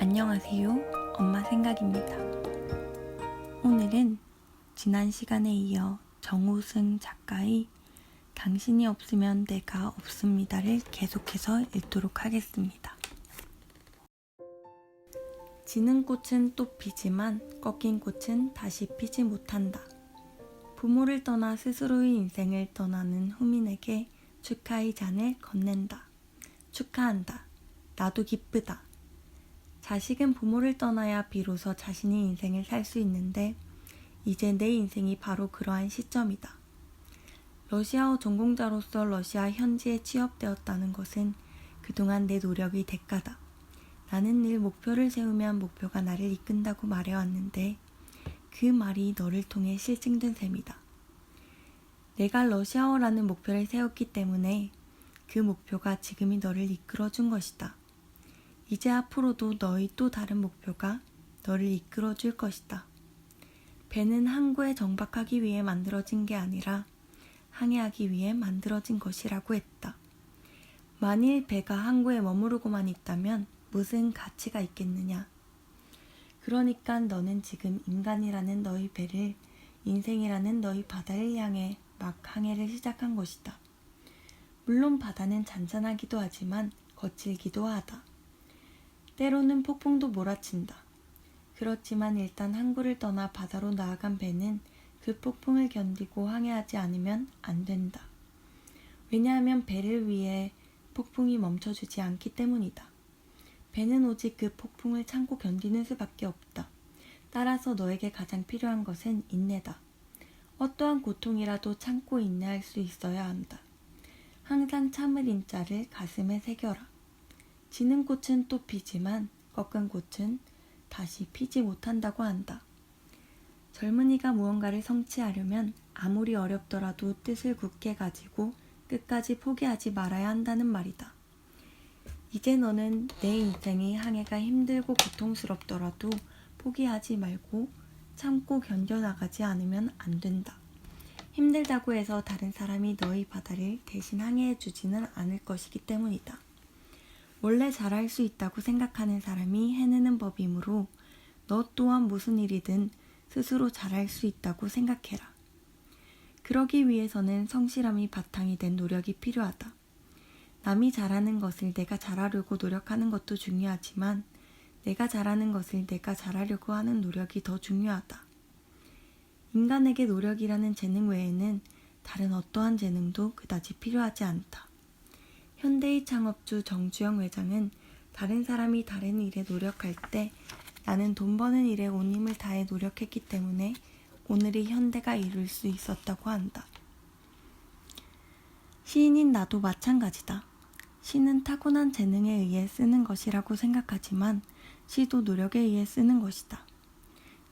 안녕하세요. 엄마 생각입니다. 오늘은 지난 시간에 이어 정우승 작가의 당신이 없으면 내가 없습니다를 계속해서 읽도록 하겠습니다. 지는 꽃은 또 피지만 꺾인 꽃은 다시 피지 못한다. 부모를 떠나 스스로의 인생을 떠나는 후민에게 축하의 잔을 건넨다. 축하한다. 나도 기쁘다. 자식은 부모를 떠나야 비로소 자신의 인생을 살 수 있는데 이제 내 인생이 바로 그러한 시점이다. 러시아어 전공자로서 러시아 현지에 취업되었다는 것은 그동안 내 노력의 대가다. 나는 늘 목표를 세우면 목표가 나를 이끈다고 말해왔는데 그 말이 너를 통해 실증된 셈이다. 내가 러시아어라는 목표를 세웠기 때문에 그 목표가 지금의 너를 이끌어준 것이다. 이제 앞으로도 너의 또 다른 목표가 너를 이끌어줄 것이다. 배는 항구에 정박하기 위해 만들어진 게 아니라 항해하기 위해 만들어진 것이라고 했다. 만일 배가 항구에 머무르고만 있다면 무슨 가치가 있겠느냐. 그러니까 너는 지금 인간이라는 너의 배를 인생이라는 너의 바다를 향해 막 항해를 시작한 것이다. 물론 바다는 잔잔하기도 하지만 거칠기도 하다. 때로는 폭풍도 몰아친다. 그렇지만 일단 항구를 떠나 바다로 나아간 배는 그 폭풍을 견디고 항해하지 않으면 안 된다. 왜냐하면 배를 위해 폭풍이 멈춰주지 않기 때문이다. 배는 오직 그 폭풍을 참고 견디는 수밖에 없다. 따라서 너에게 가장 필요한 것은 인내다. 어떠한 고통이라도 참고 인내할 수 있어야 한다. 항상 참을 인자를 가슴에 새겨라. 지는 꽃은 또 피지만 꺾은 꽃은 다시 피지 못한다고 한다. 젊은이가 무언가를 성취하려면 아무리 어렵더라도 뜻을 굳게 가지고 끝까지 포기하지 말아야 한다는 말이다. 이제 너는 내 인생의 항해가 힘들고 고통스럽더라도 포기하지 말고 참고 견뎌나가지 않으면 안 된다. 힘들다고 해서 다른 사람이 너의 바다를 대신 항해해 주지는 않을 것이기 때문이다. 원래 잘할 수 있다고 생각하는 사람이 해내는 법이므로 너 또한 무슨 일이든 스스로 잘할 수 있다고 생각해라. 그러기 위해서는 성실함이 바탕이 된 노력이 필요하다. 남이 잘하는 것을 내가 잘하려고 노력하는 것도 중요하지만 내가 잘하는 것을 내가 잘하려고 하는 노력이 더 중요하다. 인간에게 노력이라는 재능 외에는 다른 어떠한 재능도 그다지 필요하지 않다. 현대의 창업주 정주영 회장은 다른 사람이 다른 일에 노력할 때 나는 돈 버는 일에 온 힘을 다해 노력했기 때문에 오늘의 현대가 이룰 수 있었다고 한다. 시인인 나도 마찬가지다. 시는 타고난 재능에 의해 쓰는 것이라고 생각하지만 시도 노력에 의해 쓰는 것이다.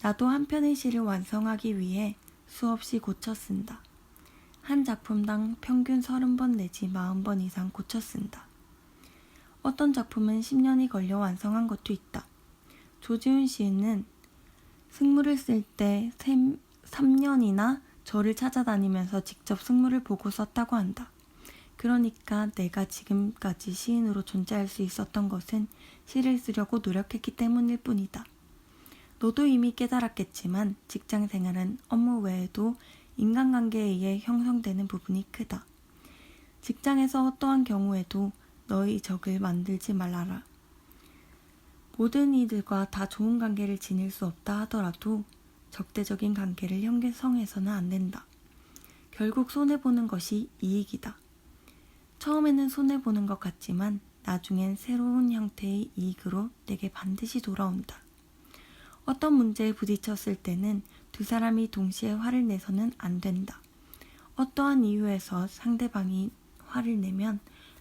나도 한 편의 시를 완성하기 위해 수없이 고쳐 쓴다. 한 작품당 평균 30번 내지 40번 이상 고쳐 쓴다. 어떤 작품은 10년이 걸려 완성한 것도 있다. 조지훈 시인은 승무를 쓸 때 3년이나 절을 찾아다니면서 직접 승무를 보고 썼다고 한다. 그러니까 내가 지금까지 시인으로 존재할 수 있었던 것은 시를 쓰려고 노력했기 때문일 뿐이다. 너도 이미 깨달았겠지만 직장 생활은 업무 외에도 인간관계에 의해 형성되는 부분이 크다. 직장에서 어떠한 경우에도 너의 적을 만들지 말아라. 모든 이들과 다 좋은 관계를 지닐 수 없다 하더라도 적대적인 관계를 형성해서는 안 된다. 결국 손해보는 것이 이익이다. 처음에는 손해보는 것 같지만 나중엔 새로운 형태의 이익으로 내게 반드시 돌아온다. 어떤 문제에 부딪혔을 때는 두 사람이 동시에 화를 내서는 안 된다. 어떠한 이유에서 상대방이 화를 내면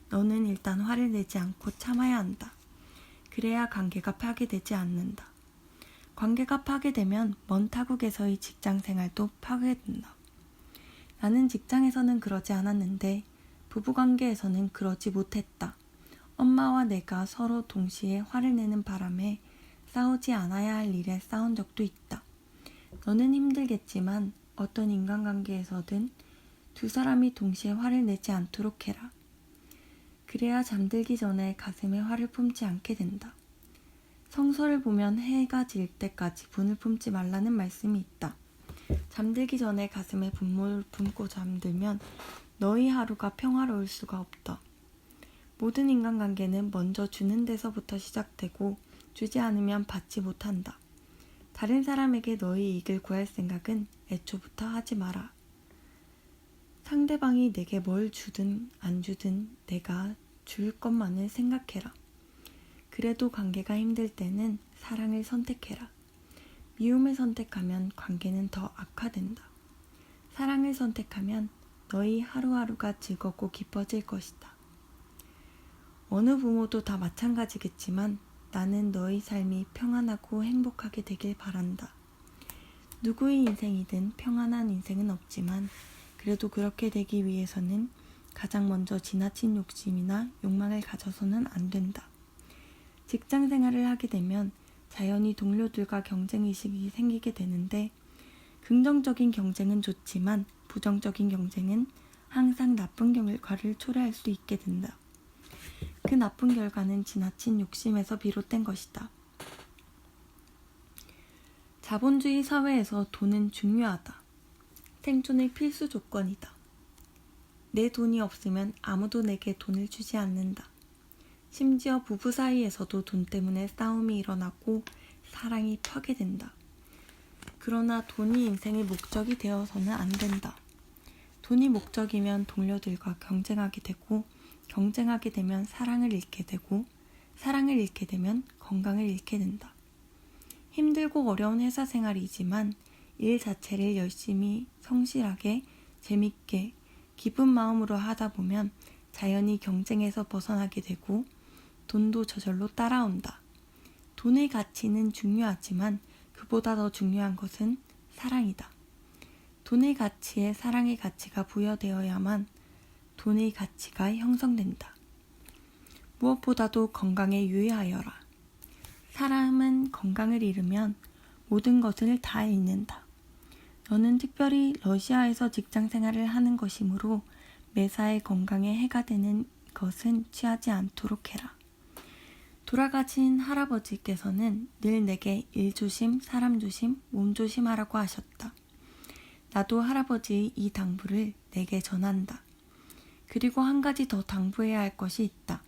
너는 일단 화를 내지 않고 참아야 한다. 그래야 관계가 파괴되지 않는다. 관계가 파괴되면 먼 타국에서의 직장 생활도 파괴된다. 나는 직장에서는 그러지 않았는데 부부관계에서는 그러지 못했다. 엄마와 내가 서로 동시에 화를 내는 바람에 싸우지 않아야 할 일에 싸운 적도 있다. 너는 힘들겠지만 어떤 인간관계에서든 두 사람이 동시에 화를 내지 않도록 해라. 그래야 잠들기 전에 가슴에 화를 품지 않게 된다. 성서를 보면 해가 질 때까지 분을 품지 말라는 말씀이 있다. 잠들기 전에 가슴에 분모를 품고 잠들면 너희 하루가 평화로울 수가 없다. 모든 인간관계는 먼저 주는 데서부터 시작되고 주지 않으면 받지 못한다. 다른 사람에게 너희 이익을 구할 생각은 애초부터 하지 마라. 상대방이 내게 뭘 주든 안 주든 내가 줄 것만을 생각해라. 그래도 관계가 힘들 때는 사랑을 선택해라. 미움을 선택하면 관계는 더 악화된다. 사랑을 선택하면 너희 하루하루가 즐겁고 기뻐질 것이다. 어느 부모도 다 마찬가지겠지만 나는 너희 삶이 평안하고 행복하게 되길 바란다. 누구의 인생이든 평안한 인생은 없지만 그래도 그렇게 되기 위해서는 가장 먼저 지나친 욕심이나 욕망을 가져서는 안 된다. 직장 생활을 하게 되면 자연히 동료들과 경쟁의식이 생기게 되는데 긍정적인 경쟁은 좋지만 부정적인 경쟁은 항상 나쁜 결과를 초래할 수 있게 된다. 그 나쁜 결과는 지나친 욕심에서 비롯된 것이다. 자본주의 사회에서 돈은 중요하다. 생존의 필수 조건이다. 내 돈이 없으면 아무도 내게 돈을 주지 않는다. 심지어 부부 사이에서도 돈 때문에 싸움이 일어나고 사랑이 파괴된다. 그러나 돈이 인생의 목적이 되어서는 안 된다. 돈이 목적이면 동료들과 경쟁하게 되고 경쟁하게 되면 사랑을 잃게 되고 사랑을 잃게 되면 건강을 잃게 된다. 힘들고 어려운 회사 생활이지만 일 자체를 열심히 성실하게 재밌게 기쁜 마음으로 하다 보면 자연히 경쟁에서 벗어나게 되고 돈도 저절로 따라온다. 돈의 가치는 중요하지만 그보다 더 중요한 것은 사랑이다. 돈의 가치에 사랑의 가치가 부여되어야만 돈의 가치가 형성된다. 무엇보다도 건강에 유의하여라. 사람은 건강을 잃으면 모든 것을 다 잃는다. 너는 특별히 러시아에서 직장 생활을 하는 것이므로 매사에 건강에 해가 되는 것은 취하지 않도록 해라. 돌아가신 할아버지께서는 늘 내게 일 조심, 사람 조심, 몸 조심하라고 하셨다. 나도 할아버지의 이 당부를 내게 전한다. 그리고 한 가지 더 당부해야 할 것이 있다.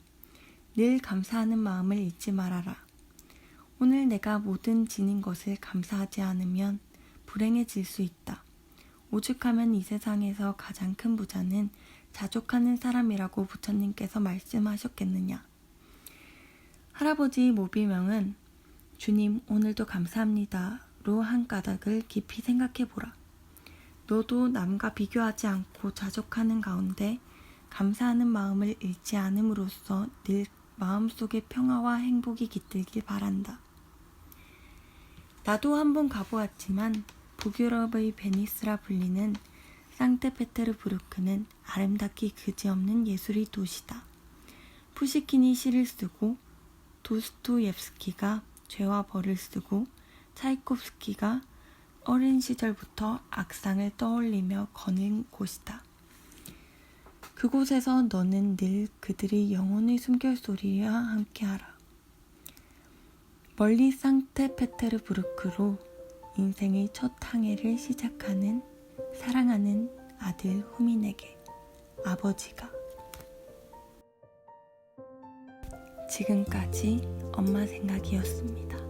늘 감사하는 마음을 잊지 말아라. 오늘 내가 모든 지닌 것을 감사하지 않으면 불행해질 수 있다. 오죽하면 이 세상에서 가장 큰 부자는 자족하는 사람이라고 부처님께서 말씀하셨겠느냐. 할아버지의 모비명은 주님 오늘도 감사합니다로 한 까닭을 깊이 생각해보라. 너도 남과 비교하지 않고 자족하는 가운데 감사하는 마음을 잃지 않음으로써 늘 마음속에 평화와 행복이 깃들길 바란다. 나도 한번 가보았지만 북유럽의 베니스라 불리는 상트페테르부르크는 아름답기 그지없는 예술의 도시다. 푸시킨이 시를 쓰고 도스토옙스키가 죄와 벌을 쓰고 차이콥스키가 어린 시절부터 악상을 떠올리며 거는 곳이다. 그곳에서 너는 늘 그들의 영혼의 숨결소리와 함께하라. 멀리 상트페테르부르크로 인생의 첫 항해를 시작하는 사랑하는 아들 후민에게 아버지가. 지금까지 엄마 생각이었습니다.